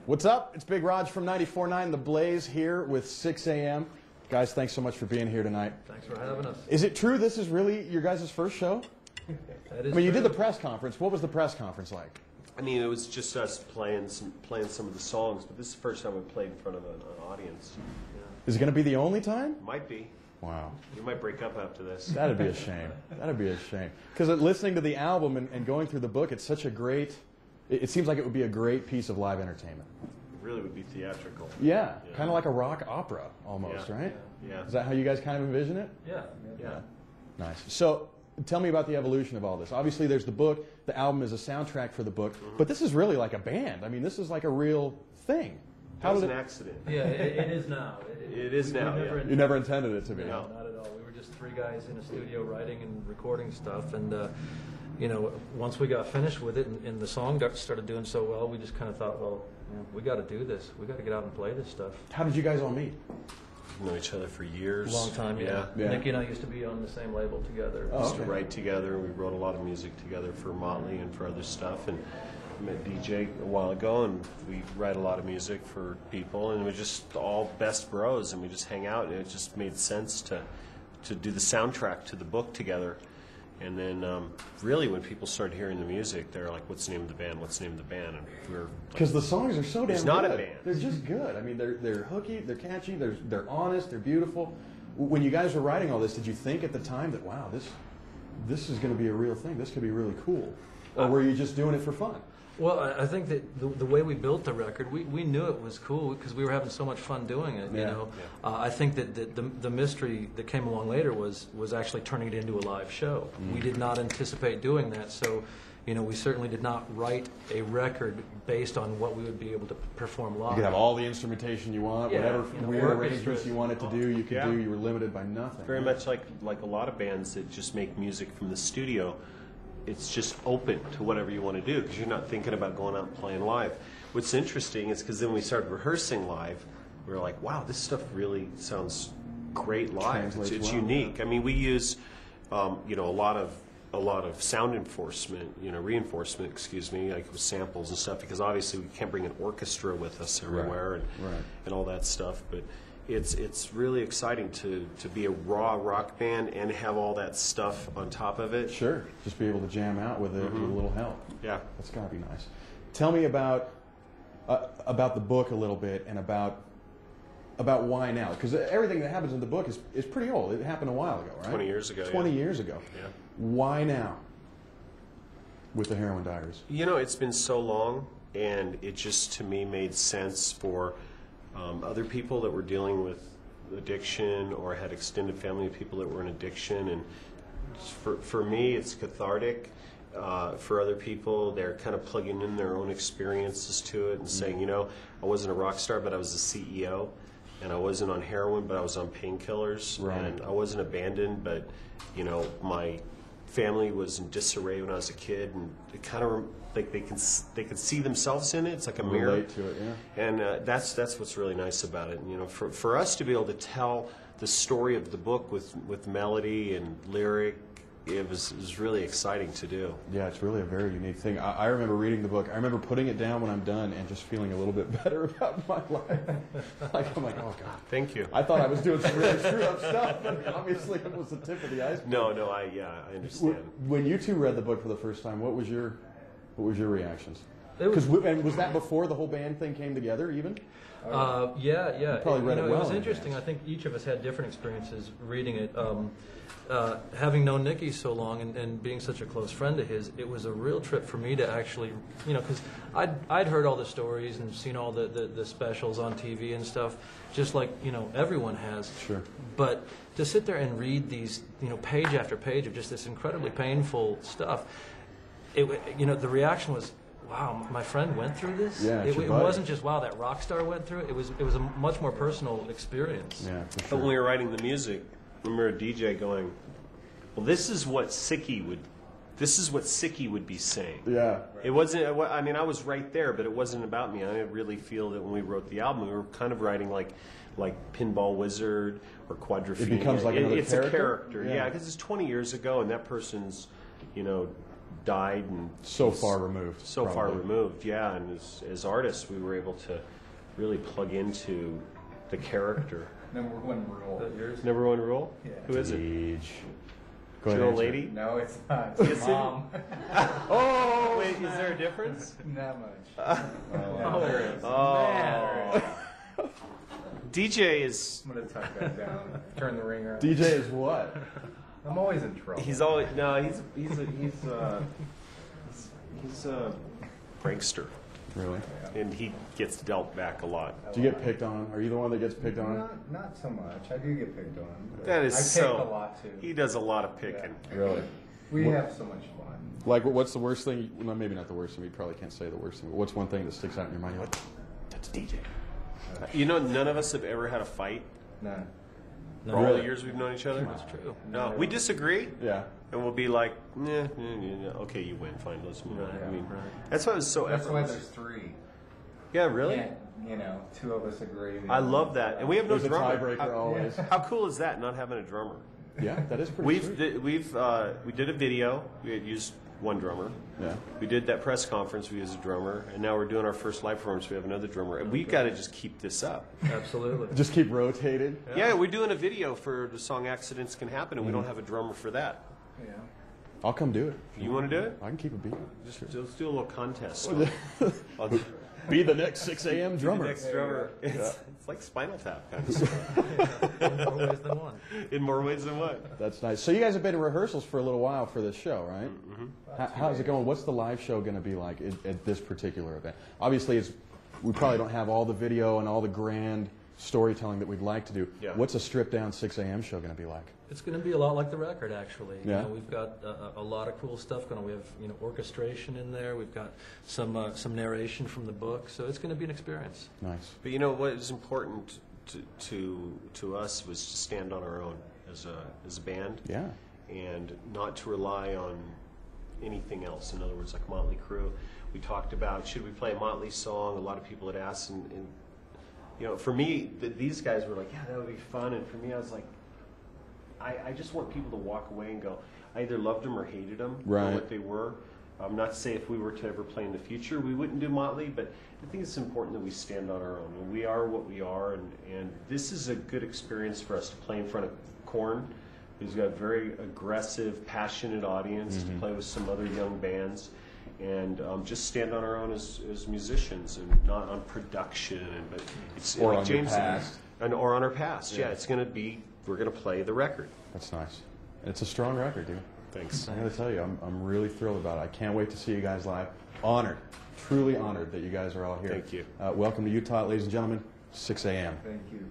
What's up? It's Big Raj from 94.9 The Blaze here with Sixx AM. Guys, thanks so much for being here tonight. Thanks for having us. Is it true this is really your guys' first show? That is I mean, you true. did the press conference. What was the press conference like? I mean, it was just us playing some of the songs, but this is the first time we played in front of an audience. Is it going to be the only time? Might be. Wow. We might break up after this. That'd be a shame. That'd be a shame. Because listening to the album and going through the book, it's such a great, it seems like it would be a great piece of live entertainment. It really would be theatrical. Yeah, kind of like a rock opera almost, Yeah. right? Yeah. Is that how you guys kind of envision it? Yeah. Nice. So tell me about the evolution of all this. Obviously, there's the book. The album is a soundtrack for the book. But this is really like a band. I mean, this is like a real thing. That was an accident. Yeah, it is now. It is now, yeah. You never intended it to be. No. Not at all. We were just three guys in a studio writing and recording stuff, and you know, once we got finished with it and the song started doing so well, we just kind of thought, well, we got to do this. We got to get out and play this stuff. How did you guys all meet? We've known each other for years. Long time, yeah. Yeah. Nikki and I used to be on the same label together. Oh, We used to okay. write together. We wrote a lot of music together for Motley and for other stuff. And I met DJ a while ago, and we write a lot of music for people. And we're just all best bros, and we just hang out. And it just made sense to do the soundtrack to the book together. And then, really, when people started hearing the music, they're like, "What's the name of the band? What's the name of the band?" And we were Because the songs are so damn It's not good. a band. They're just good. I mean, they're hooky, they're catchy, they're honest, they're beautiful. When you guys were writing all this, did you think at the time that, wow, this is going to be a real thing? This could be really cool? Or were you just doing it for fun? Well, I think that the way we built the record, we knew it was cool because we were having so much fun doing it. You Yeah. know, I think that the mystery that came along later was actually turning it into a live show. We did not anticipate doing that, so you know, we certainly did not write a record based on what we would be able to perform live. You could have all the instrumentation you want, Yeah, whatever you know, weird orchestras. arrangements you wanted to do, you could Yeah. do. You were limited by nothing. very much like a lot of bands that just make music from the studio. It's just open to whatever you want to do because you're not thinking about going out and playing live. What's interesting is because then we started rehearsing live, we were like, wow, this stuff really sounds great live. Translates It's well, unique. I mean, we use you know, a lot of sound enforcement, you know, reinforcement, excuse me, like with samples and stuff, because obviously we can't bring an orchestra with us everywhere and all that stuff. But it's really exciting to be a raw rock band and have all that stuff on top of it. Sure, just be able to jam out with it with a little help. Yeah. That's got to be nice. Tell me about the book a little bit and about why now, because everything that happens in the book is pretty old. It happened a while ago, right? 20 years ago. 20 years ago. Yeah. Why now with the Heroin Diaries? You know, it's been so long, and it just, to me, made sense for other people that were dealing with addiction or had extended family of people that were in addiction. And for me, it's cathartic. For other people, they're kind of plugging in their own experiences to it and saying, you know, I wasn't a rock star, but I was a CEO. And I wasn't on heroin, but I was on painkillers. Right. And I wasn't abandoned, but, you know, my family was in disarray when I was a kid, and it kind of like they can see themselves in it. It's like a mirror. Relate to it, yeah. And that's what's really nice about it. And, you know, for us to be able to tell the story of the book with melody and lyric, it was really exciting to do. Yeah, it's really a very unique thing. I remember reading the book. I remember putting it down when I'm done and just feeling a little bit better about my life. I'm like, oh God. Thank you. I thought I was doing some really screwed up stuff, but obviously it was the tip of the iceberg. No, I understand. When you two read the book for the first time, what was your reactions? It was- And was that before the whole band thing came together, even? Yeah. probably read it It well was in interesting. advance. I think each of us had different experiences reading it. Having known Nikki so long and being such a close friend of his, it was a real trip for me to actually, you know, because I'd heard all the stories and seen all the specials on TV and stuff, just like, you know, everyone has. Sure. But to sit there and read these, you know, page after page of just this incredibly painful stuff, you know, the reaction was, wow, my friend went through this. Yeah, it's it your buddy. wasn't just, wow, that rock star went through it. It was a much more personal experience. Yeah, for But sure. when we were writing the music, I remember a DJ going, well, this is what Sixx would be saying. Yeah. It wasn't, I mean, I was right there, but it wasn't about me. I really feel that when we wrote the album, we were kind of writing like Pinball Wizard or Quadrophenia. It becomes like another it's character? a character, Yeah. yeah, because it's 20 years ago, and that person's, you know, died, and So he's far removed. So far probably. removed, yeah. And as artists, we were able to really plug into the character. Number one rule. Number one rule? Yeah. Who is it? Deej. Go Is ahead. it a answer. lady? No, it's not. Is it? Mom. Oh, wait, is there a difference? Not much. Oh, there is. Oh. DJ is. I'm gonna tuck that down. Turn the ring around. DJ is what? I'm always in trouble. He's always no. He's a prankster, Really? and he gets dealt back a lot. Do you get picked on? Are you the one that gets picked on? Not so much. I do get picked on. but That is I so. pick a lot too. He does a lot of picking. Really? We What- have so much fun. Like, what's the worst thing? Well, maybe not the worst thing. You probably can't say the worst thing. But what's one thing that sticks out in your mind? You're like, that's DJ. You know, none of us have ever had a fight None. for all the Really? years we've known each other. That's true. No, we disagree, Yeah. and we'll be like, nah, okay, you win, fine, let's move on. I mean, that's why it was so That's why effortless. there's three. Yeah, really. Can't, two of us agree. I love that, and we have no There's a drummer. tiebreaker always. How cool is that? Not having a drummer. Yeah, that is pretty sweet. We did a video. We had used one drummer. Yeah. We did that press conference. We used a drummer, and now we're doing our first live performance. We have another drummer, and we got to just keep this up. Absolutely. Just keep rotating. Yeah, we're doing a video for the song "Accidents Can Happen," and we don't have a drummer for that. Yeah. I'll come do it. You want to do it? I can keep a beat. Let's do a little contest. I'll Be the next 6 a.m. be the drummer. next drummer. It's like Spinal Tap kind of stuff. In more ways than one. In more ways than one. That's nice. So you guys have been in rehearsals for a little while for this show, right? How's it going? What's the live show going to be like at this particular event? Obviously, we probably don't have all the video and all the grand storytelling that we'd like to do. Yeah. What's a stripped-down 6 a.m. show going to be like? It's going to be a lot like the record, actually. Yeah. We've got a lot of cool stuff going on. We have orchestration in there. We've got some narration from the book. So it's going to be an experience. Nice. But what is important to us was to stand on our own as a band. Yeah. And not to rely on anything else. In other words, like Motley Crue, we talked about, should we play a Motley song? A lot of people had asked, and for me, these guys were like, yeah, that would be fun. And for me, I was like, I just want people to walk away and go, I either loved them or hated them for Right. what they were. Not to say if we were to ever play in the future, we wouldn't do Motley, but I think it's important that we stand on our own. And we are what we are, and this is a good experience for us to play in front of Korn, who's got a very aggressive, passionate audience, to play with some other young bands, and just stand on our own as musicians, and not on production, but it's Or like on your James past. or on our past. Yeah. Yeah, it's going to be, we're going to play the record. That's nice. It's a strong record, dude. Thanks. I got to tell you, I'm really thrilled about it. I can't wait to see you guys live. Honored, truly honored that you guys are all here. Thank you. Welcome to Utah, ladies and gentlemen. 6 a.m. Thank you.